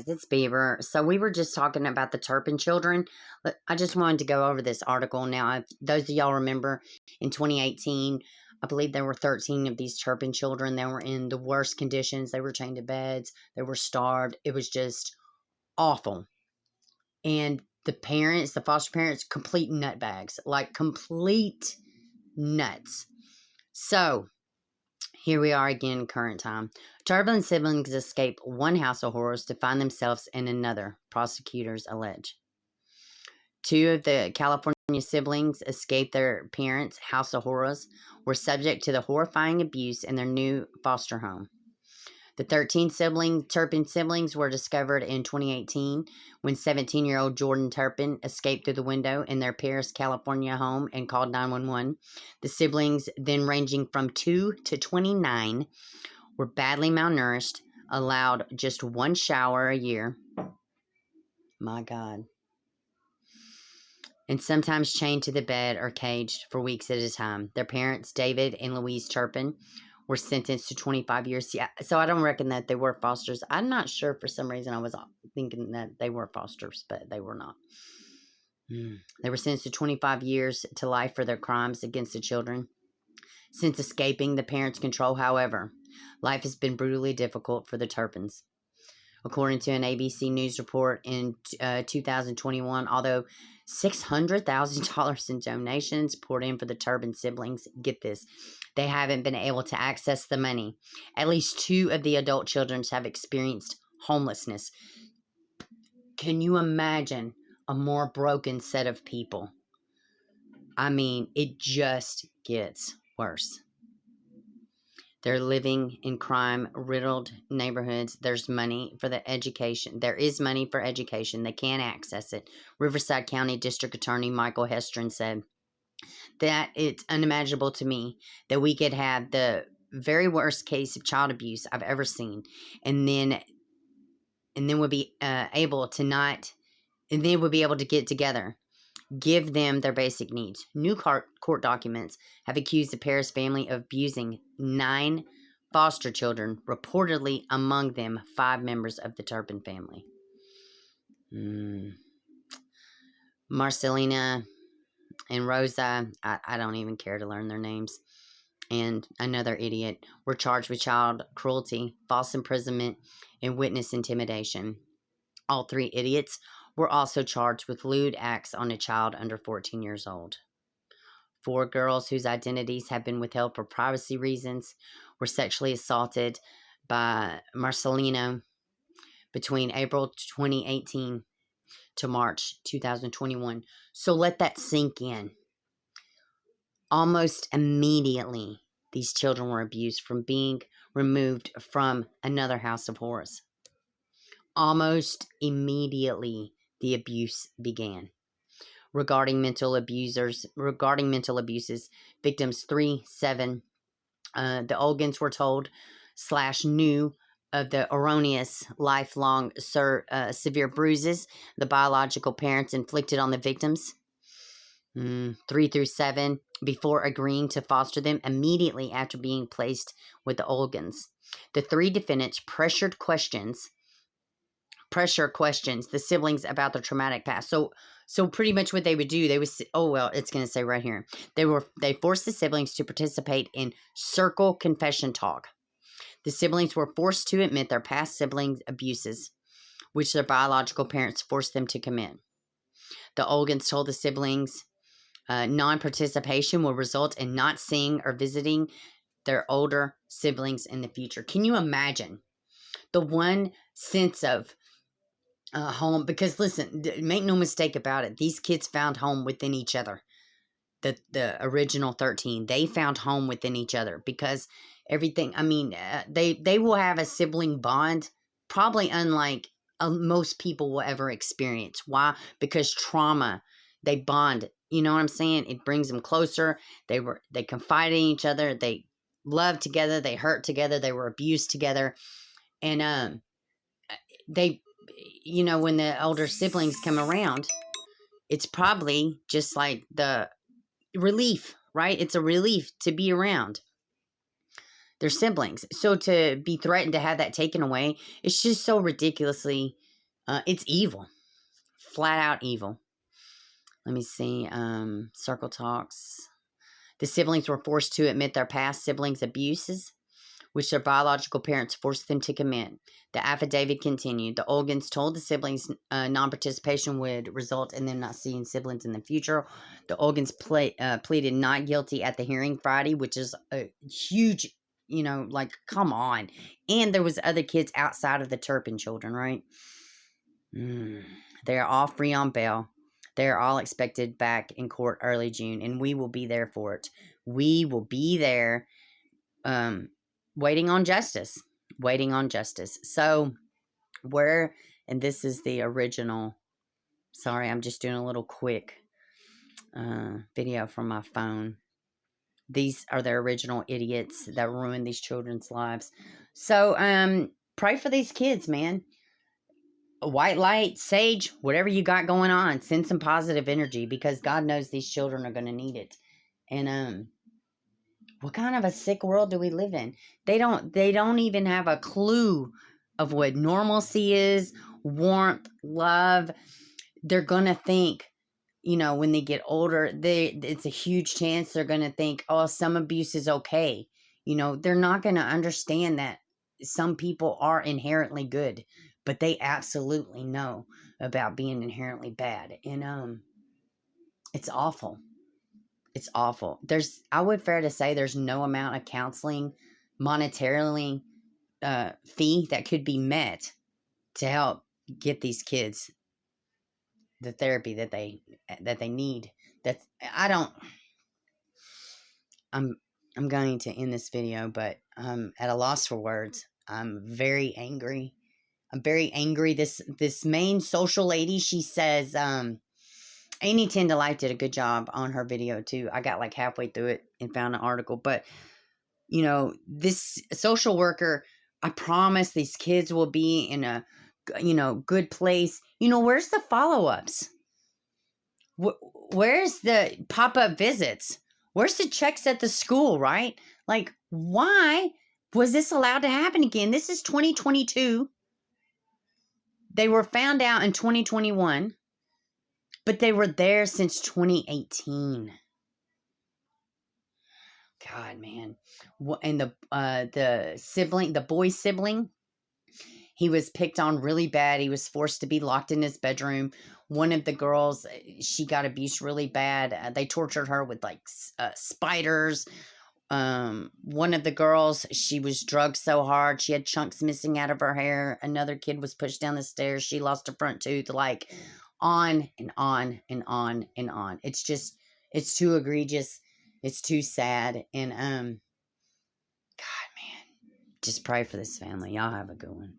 It's Beaver. So we were just talking about the Turpin children. I just wanted to go over this article. Now, if those of y'all remember, in 2018, I believe there were 13 of these Turpin children. They were in the worst conditions. They were chained to beds. They were starved. It was just awful. And the parents, the foster parents, complete nutbags. Like, complete nuts. So, here we are again, current time. Turpin siblings escape one house of horrors to find themselves in another, prosecutors allege. Two of the California siblings escaped their parents' house of horrors, were subject to the horrifying abuse in their new foster home. The 13 Turpin siblings were discovered in 2018 when 17-year-old Jordan Turpin escaped through the window in their Paris, California home and called 911. The siblings, then ranging from 2 to 29, were badly malnourished, allowed just one shower a year. My God. And sometimes chained to the bed or caged for weeks at a time. Their parents, David and Louise Turpin, were sentenced to 25 years. Yeah, so I don't reckon that they were fosters. I'm not sure, for some reason I was thinking that they were fosters, but they were not. They were sentenced to 25 years to life for their crimes against the children. Since escaping the parents' control, however, life has been brutally difficult for the Turpins. According to an ABC News report in 2021, although $600,000 in donations poured in for the Turpin siblings, get this, they haven't been able to access the money. At least 2 of the adult children have experienced homelessness. Can you imagine a more broken set of people? I mean, it just gets worse. They're living in crime-riddled neighborhoods. There's money for the education. There is money for education. They can't access it. Riverside County District Attorney Michael Hestron said that it's unimaginable to me that we could have the very worst case of child abuse I've ever seen, and then we'll be able to get together, give them their basic needs. New court documents have accused the Paris family of abusing 9 foster children, reportedly among them 5 members of the Turpin family. Marcelina and Rosa, I don't even care to learn their names, and another idiot, were charged with child cruelty, false imprisonment, and witness intimidation. All 3 idiots were also charged with lewd acts on a child under 14 years old. 4 girls whose identities have been withheld for privacy reasons were sexually assaulted by Marcelino between April 2018 to March 2021. So let that sink in. Almost immediately, these children were abused from being removed from another house of horrors. Almost immediately, the abuse began. Regarding mental abuses, victims 3, 7, the Olgans were told / knew of the erroneous lifelong severe bruises the biological parents inflicted on the victims. 3 through 7, before agreeing to foster them immediately after being placed with the Olgans. The 3 defendants pressure questions the siblings about their traumatic past. So pretty much what they would do, they would, it's going to say right here, they forced the siblings to participate in circle confession talk. The siblings were forced to admit their past siblings' abuses, which their biological parents forced them to commit. The Olgans told the siblings non-participation will result in not seeing or visiting their older siblings in the future. Can you imagine the one sense of home? Because listen, make no mistake about it, these kids found home within each other. The original 13, they found home within each other because everything, I mean, they will have a sibling bond probably unlike most people will ever experience. Why? Because trauma, they bond. You know what I'm saying? It brings them closer. They confide in each other. They love together. They hurt together. They were abused together. And they, when the older siblings come around, it's probably just like the relief, right? It's a relief to be around their siblings. So to be threatened to have that taken away, it's just so ridiculously It's evil. Flat out evil. Let me see. Circle talks. The siblings were forced to admit their past siblings' abuses, which their biological parents forced them to commit. The affidavit continued. The Olgans told the siblings non-participation would result in them not seeing siblings in the future. The Olgans pleaded not guilty at the hearing Friday, which is a huge, like, come on. And there was other kids outside of the Turpin children, right? They are all free on bail. They are all expected back in court early June, and we will be there for it. We will be there, waiting on justice. Waiting on justice. So, and this is the original. Sorry, I'm just doing a little quick video from my phone. These are the original idiots that ruined these children's lives. So, pray for these kids, man. White light, sage, whatever you got going on, send some positive energy, because God knows these children are going to need it. And what kind of a sick world do we live in? They don't even have a clue of what normalcy is, warmth, love. They're going to think, when they get older, it's a huge chance they're going to think, oh, some abuse is okay. They're not going to understand that some people are inherently good, but they absolutely know about being inherently bad. And it's awful. It's awful. I would fair to say there's no amount of counseling, monetarily, fee that could be met to help get these kids the therapy that they need. I'm going to end this video, but I'm at a loss for words. I'm very angry. This main social lady, she says, Amy Tend to Life did a good job on her video too. I got like halfway through it and found an article, but this social worker, I promise these kids will be in a, good place. Where's the follow-ups? Where's the pop-up visits? Where's the checks at the school, right? Like, why was this allowed to happen again? This is 2022. They were found out in 2021, but they were there since 2018. God, man. And the sibling, the boy sibling, he was picked on really bad. He was forced to be locked in his bedroom. One of the girls, she got abused really bad. They tortured her with like spiders. One of the girls, she was drugged so hard she had chunks missing out of her hair. Another kid was pushed down the stairs. She lost a front tooth. Like, on and on and on and on. It's too egregious. It's too sad. And God, man, just pray for this family. Y'all have a good one.